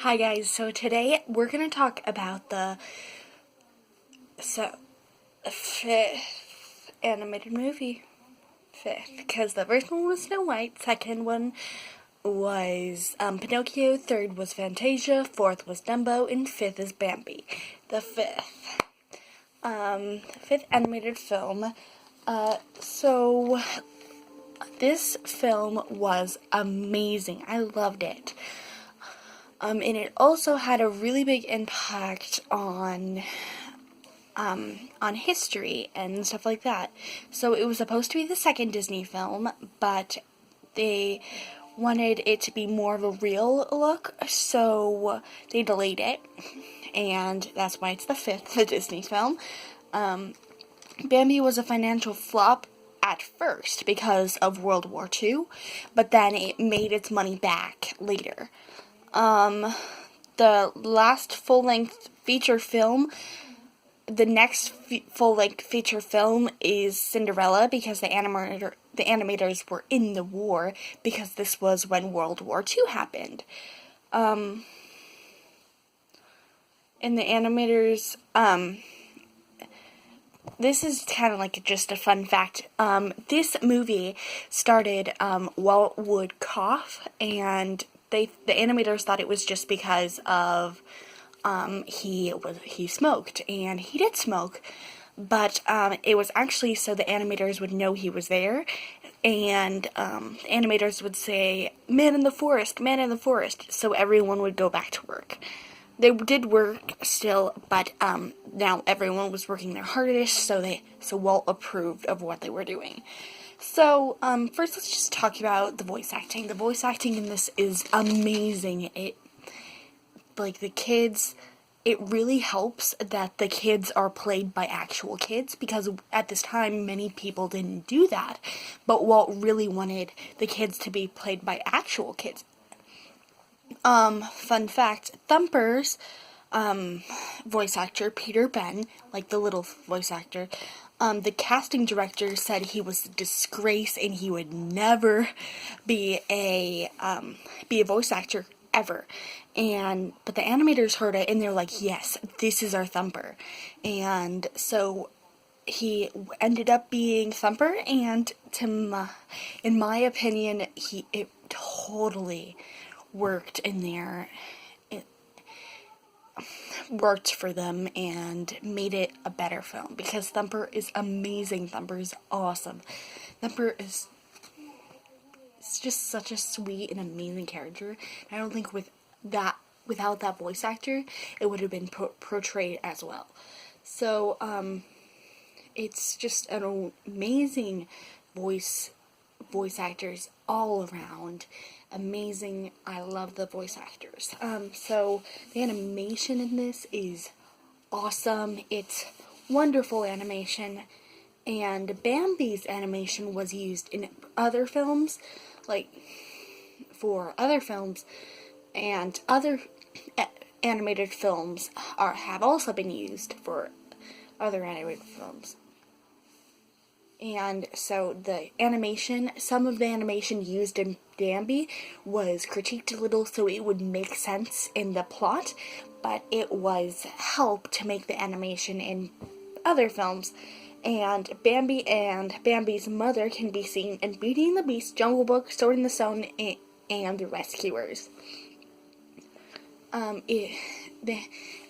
Hi guys, so today we're going to talk about the fifth animated movie. Fifth, because the first one was Snow White, second one was Pinocchio, third was Fantasia, fourth was Dumbo, and fifth is Bambi. The fifth animated film. So this film was amazing. I loved it. And it also had a really big impact on history and stuff like that. So it was supposed to be the second Disney film, but they wanted it to be more of a real look, so they delayed it, and that's why it's the fifth Disney film. Bambi was a financial flop at first because of World War II, but then it made its money back later. The last full-length feature film, the next full-length feature film is Cinderella, because the animators were in the war, because this was when World War II happened. And the animators, this is kind of like just a fun fact. This movie started Walt Wood Cough, and the animators thought it was just because of he smoked, and he did smoke, but it was actually so the animators would know he was there, and the animators would say, man in the forest, so everyone would go back to work. They did work still, but now everyone was working their hardest, so Walt approved of what they were doing. So, first let's just talk about the voice acting. The voice acting in this is amazing. It really helps that the kids are played by actual kids, because at this time many people didn't do that, but Walt really wanted the kids to be played by actual kids. Fun fact, Thumper's voice actor, Peter Ben, like the little voice actor, the casting director said he was a disgrace and he would never be a voice actor ever. But the animators heard it and they're like, yes, this is our Thumper. And so he ended up being Thumper, and in my opinion, it totally worked in there. It worked for them and made it a better film, because Thumper is amazing. Thumper is awesome. Thumper is just such a sweet and amazing character. I don't think without that voice actor, it would have been portrayed as well. So, it's just an amazing voice actors all around. Amazing. I love the voice actors. So the animation in this is awesome. It's wonderful animation. And Bambi's animation was used in other films, and other animated films have also been used for other animated films. And so some of the animation used in Bambi was critiqued a little so it would make sense in the plot, but it was help to make the animation in other films. And Bambi and Bambi's mother can be seen in Beauty and the Beast, Jungle Book, Sword in the Stone, and The Rescuers. The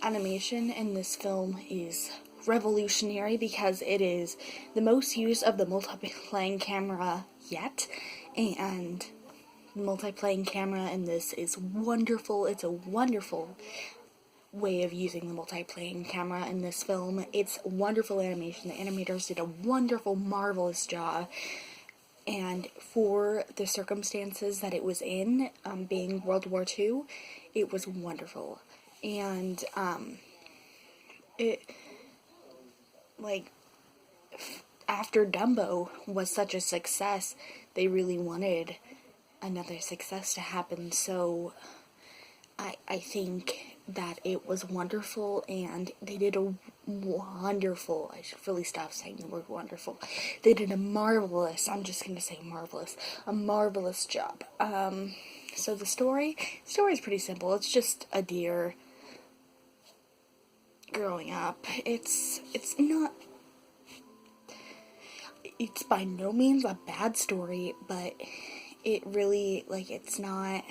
animation in this film is revolutionary because it is the most use of the multiplaying camera yet, and the multiplaying camera in this is wonderful. It's a wonderful way of using the multiplaying camera in this film. It's wonderful animation. The animators did a wonderful, marvelous job, and for the circumstances that it was in, being World War II, it was wonderful. And after Dumbo was such a success, they really wanted another success to happen, so I think that it was wonderful, and they did a wonderful, I should really stop saying the word wonderful, they did a marvelous, I'm just going to say marvelous, a marvelous job. So the story is pretty simple. It's just a deer growing up. It's by no means a bad story, but it really, like, it's not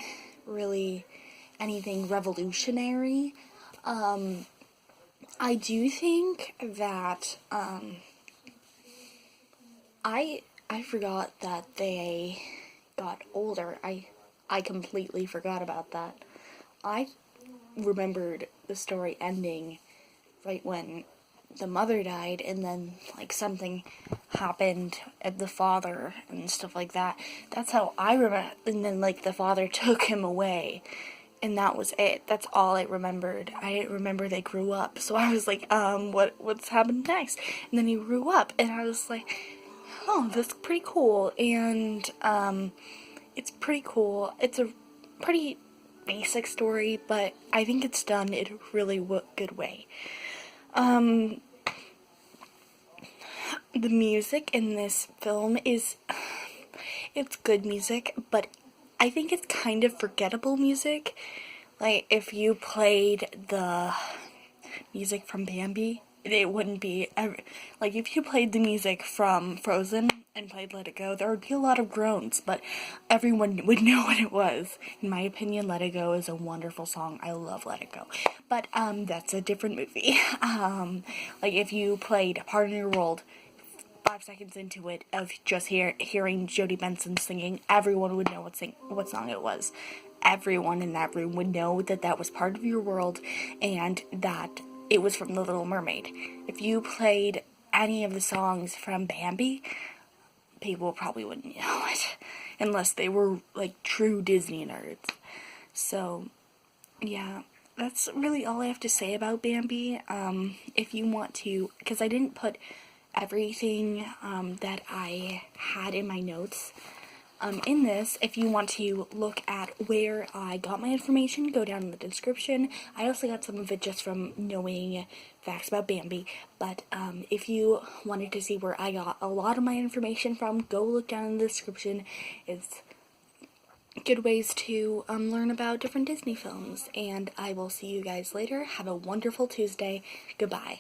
really anything revolutionary. I do think that, I forgot that they got older. I completely forgot about that. I remembered the story ending right when the mother died, and then, like, something happened at the father and stuff like that. That's how I remember. And then, like, the father took him away, and that was it. That's all I remembered. I didn't remember they grew up. So I was like, what's happened next? And then he grew up, and I was like, oh, that's pretty cool. And it's pretty cool. It's a pretty basic story, but I think it's done in a really good way. The music in this film it's good music, but I think it's kind of forgettable music. Like, if you played the music from Bambi, it wouldn't be, like, if you played the music from Frozen and played Let It Go, there would be a lot of groans, but everyone would know what it was. In my opinion, Let It Go is a wonderful song. I love Let It Go. But, that's a different movie. Like, if you played Part of Your World 5 seconds into it, of just hearing Jodie Benson singing, everyone would know what song it was. Everyone in that room would know that that was Part of Your World, and that it was from The Little Mermaid. If you played any of the songs from Bambi, people probably wouldn't know it, unless they were, like, true Disney nerds. So, yeah, that's really all I have to say about Bambi. If you want to, because I didn't put everything that I had in my notes in this. If you want to look at where I got my information, go down in the description. I also got some of it just from knowing facts about Bambi, but if you wanted to see where I got a lot of my information from, go look down in the description. It's good ways to learn about different Disney films, and I will see you guys later. Have a wonderful Tuesday. Goodbye.